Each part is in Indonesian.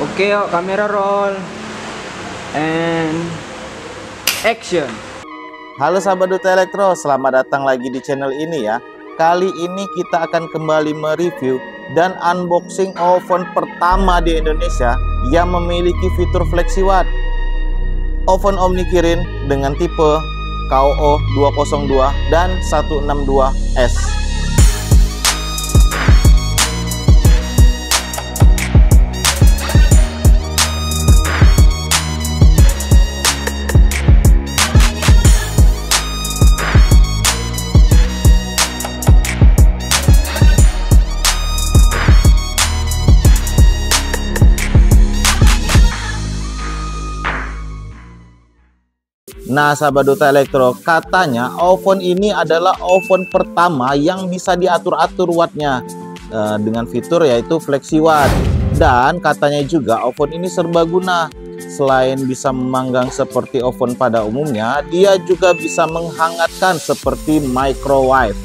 Oke, yuk kamera roll and action. Halo sahabat Duta Elektro, selamat datang lagi di channel ini ya. Kali ini kita akan kembali mereview dan unboxing oven pertama di Indonesia yang memiliki fitur FlexiWatt. Oven Omnikirin dengan tipe KOO 202 dan 162S. Nah sahabat Duta Elektro, katanya oven ini adalah oven pertama yang bisa diatur-atur wattnya dengan fitur yaitu FlexiWatt. Dan katanya juga oven ini serbaguna. Selain bisa memanggang seperti oven pada umumnya, dia juga bisa menghangatkan seperti microwave.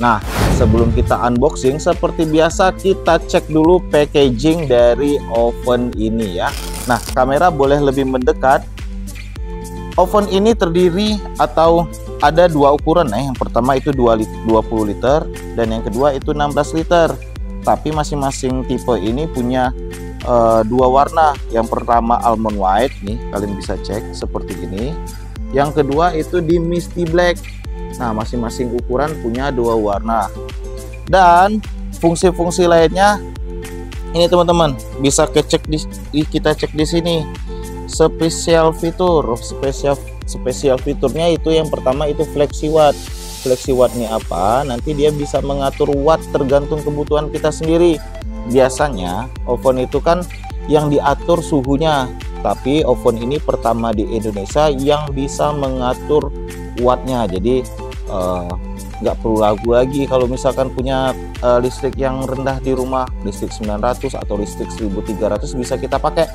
Nah sebelum kita unboxing, seperti biasa kita cek dulu packaging dari oven ini ya. Nah kamera boleh lebih mendekat. Oven ini terdiri atau ada dua ukuran ya. Yang pertama itu 20 liter dan yang kedua itu 16 liter. Tapi masing-masing tipe ini punya dua warna. Yang pertama almond white nih, kalian bisa cek seperti ini. Yang kedua itu di misty black. Nah, masing-masing ukuran punya dua warna. Dan fungsi-fungsi lainnya ini teman-teman bisa kita cek di sini. Spesial fiturnya itu yang pertama itu FlexiWatt. FlexiWatt ini apa? Nanti dia bisa mengatur watt tergantung kebutuhan kita sendiri. Biasanya oven itu kan yang diatur suhunya, tapi oven ini pertama di Indonesia yang bisa mengatur wattnya. Jadi nggak perlu ragu lagi kalau misalkan punya listrik yang rendah di rumah, listrik 900 atau listrik 1300 bisa kita pakai.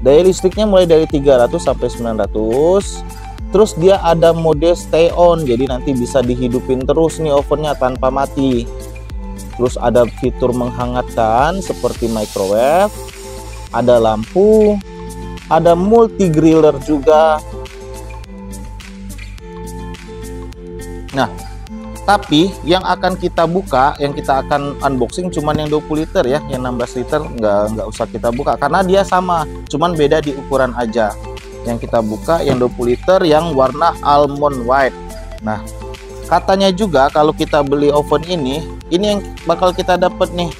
Daya listriknya mulai dari 300 sampai 900. Terus dia ada mode stay on, jadi nanti bisa dihidupin terus nih ovennya tanpa mati. Terus ada fitur menghangatkan seperti microwave. Ada lampu, ada multi griller juga. Nah tapi yang akan kita buka, yang kita akan unboxing cuman yang 20 liter ya. Yang 16 liter nggak usah kita buka karena dia sama, cuman beda di ukuran aja. Yang kita buka yang 20 liter yang warna almond white. Nah katanya juga kalau kita beli oven ini yang bakal kita dapat nih.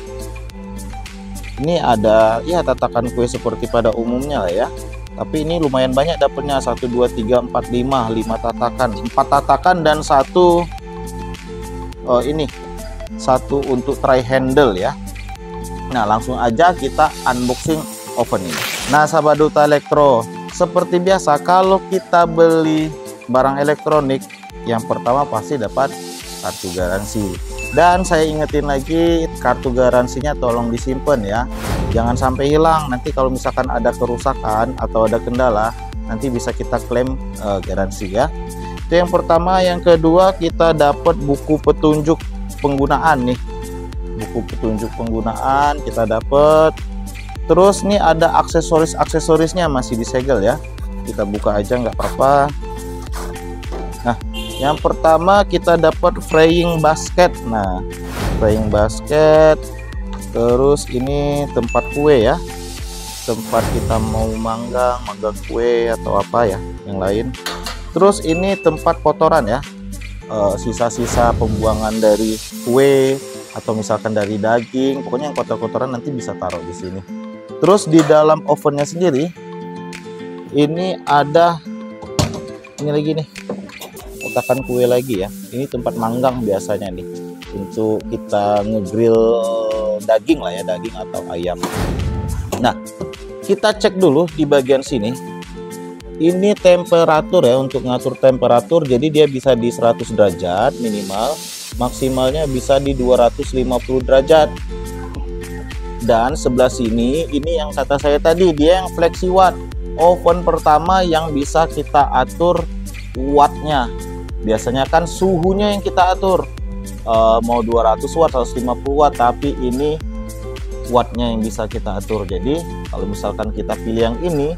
Ini ada ya tatakan kue seperti pada umumnya lah ya. Tapi ini lumayan banyak dapatnya, 1, 2, 3, 4, 5 tatakan, 4 tatakan dan satu satu untuk tray handle ya. Nah langsung aja kita unboxing oven ini. Nah sahabat Duta Elektro, seperti biasa kalau kita beli barang elektronik, yang pertama pasti dapat kartu garansi. Dan saya ingetin lagi, kartu garansinya tolong disimpan ya, jangan sampai hilang. Nanti kalau misalkan ada kerusakan atau ada kendala, nanti bisa kita klaim garansi ya. Itu yang pertama. Yang kedua kita dapat buku petunjuk penggunaan nih. Buku petunjuk penggunaan kita dapat. Terus nih ada aksesorisnya masih disegel ya. Kita buka aja nggak apa-apa. Nah yang pertama kita dapat frying basket. Nah frying basket. Terus ini tempat kue ya. Tempat kita mau manggang kue atau apa ya yang lain. Terus ini tempat kotoran ya, sisa-sisa pembuangan dari kue atau misalkan dari daging, pokoknya yang kotor-kotoran nanti bisa taruh di sini. Terus di dalam ovennya sendiri ini ada ini lagi nih, kotakan kue lagi ya. Ini tempat manggang biasanya nih untuk kita ngegrill daging lah ya, daging atau ayam. Nah kita cek dulu di bagian sini. Ini temperatur ya, untuk ngatur temperatur, jadi dia bisa di 100 derajat minimal, maksimalnya bisa di 250 derajat. Dan sebelah sini ini yang kata saya tadi, dia yang FlexiWatt, oven pertama yang bisa kita atur wattnya. Biasanya kan suhunya yang kita atur, mau 200 watt, 150 watt, tapi ini wattnya yang bisa kita atur. Jadi kalau misalkan kita pilih yang ini,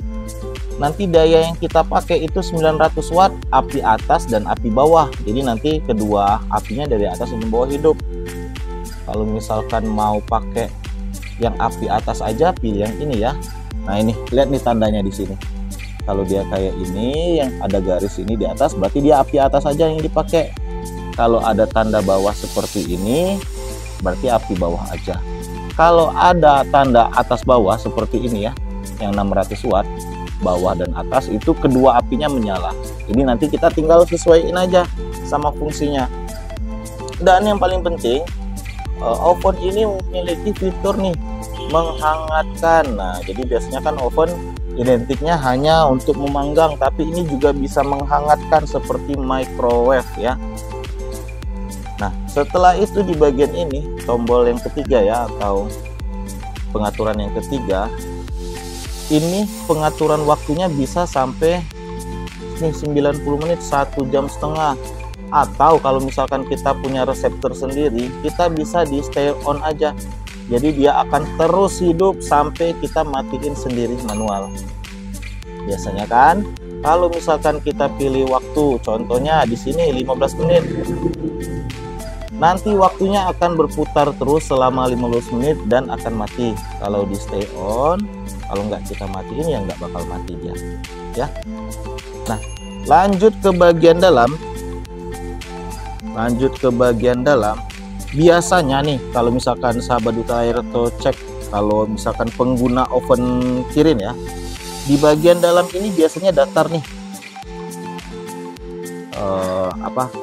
nanti daya yang kita pakai itu 900 watt api atas dan api bawah. Jadi nanti kedua apinya dari atas dan bawah hidup. Kalau misalkan mau pakai yang api atas aja, pilih yang ini ya. Nah ini lihat nih tandanya di sini. Kalau dia kayak ini yang ada garis ini di atas, berarti dia api atas aja yang dipakai. Kalau ada tanda bawah seperti ini, berarti api bawah aja. Kalau ada tanda atas bawah seperti ini ya, yang 600 watt bawah dan atas, itu kedua apinya menyala. Jadi nanti kita tinggal sesuaiin aja sama fungsinya. Dan yang paling penting, oven ini memiliki fitur nih menghangatkan. Nah jadi biasanya kan oven identiknya hanya untuk memanggang, tapi ini juga bisa menghangatkan seperti microwave ya. Nah setelah itu di bagian ini tombol yang ketiga ya, atau pengaturan yang ketiga, ini pengaturan waktunya bisa sampai nih 90 menit, 1,5 jam. Atau kalau misalkan kita punya reseptor sendiri, kita bisa di stay on aja. Jadi dia akan terus hidup sampai kita matiin sendiri manual. Biasanya kan kalau misalkan kita pilih waktu, contohnya di sini 15 menit. Nanti waktunya akan berputar terus selama 15 menit dan akan mati. Kalau di stay on, kalau nggak kita matiin ya nggak bakal mati dia ya. Nah lanjut ke bagian dalam. Biasanya nih kalau misalkan sahabat Duta Airto cek, kalau misalkan pengguna oven Kirin ya, di bagian dalam ini biasanya datar nih,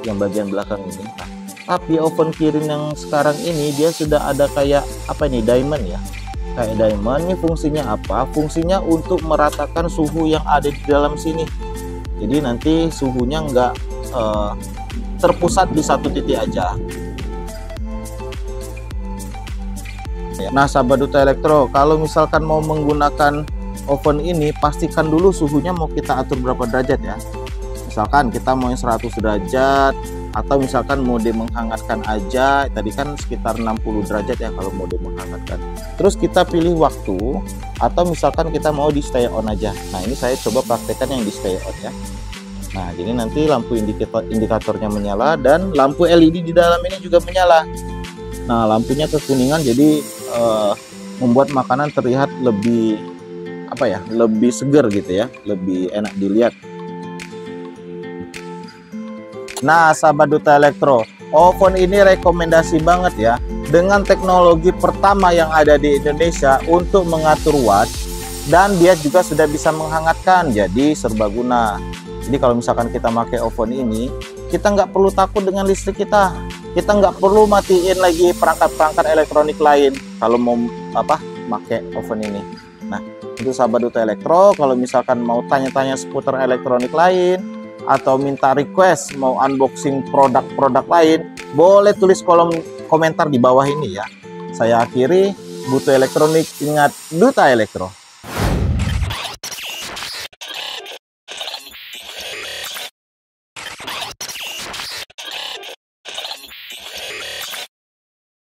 yang bagian belakang ini. Nah, tapi oven Kirin yang sekarang ini dia sudah ada kayak apa nih, diamond ya, kayak diamond. Ini fungsinya apa? Fungsinya untuk meratakan suhu yang ada di dalam sini. Jadi nanti suhunya nggak terpusat di satu titik aja. Nah sahabat Duta Elektro, kalau misalkan mau menggunakan oven ini, pastikan dulu suhunya mau kita atur berapa derajat ya. Misalkan kita mau yang 100 derajat, atau misalkan mode menghangatkan aja, tadi kan sekitar 60 derajat ya kalau mode menghangatkan. Terus kita pilih waktu, atau misalkan kita mau di stay on aja. Nah ini saya coba praktekkan yang di stay on ya. Nah jadi nanti lampu indikatornya menyala, dan lampu LED di dalam ini juga menyala. Nah lampunya kekuningan, jadi membuat makanan terlihat lebih lebih segar gitu ya, lebih enak dilihat. Nah sahabat Duta Elektro, oven ini rekomendasi banget ya, dengan teknologi pertama yang ada di Indonesia untuk mengatur watt, dan dia juga sudah bisa menghangatkan, jadi serbaguna. Jadi kalau misalkan kita pakai oven ini, kita nggak perlu takut dengan listrik kita nggak perlu matiin lagi perangkat-perangkat elektronik lain kalau mau pakai oven ini. Nah untuk sahabat Duta Elektro, kalau misalkan mau tanya-tanya seputar elektronik lain, atau minta request mau unboxing produk-produk lain, boleh tulis kolom komentar di bawah ini ya. Saya akhiri, butuh elektronik, ingat Duta Elektro.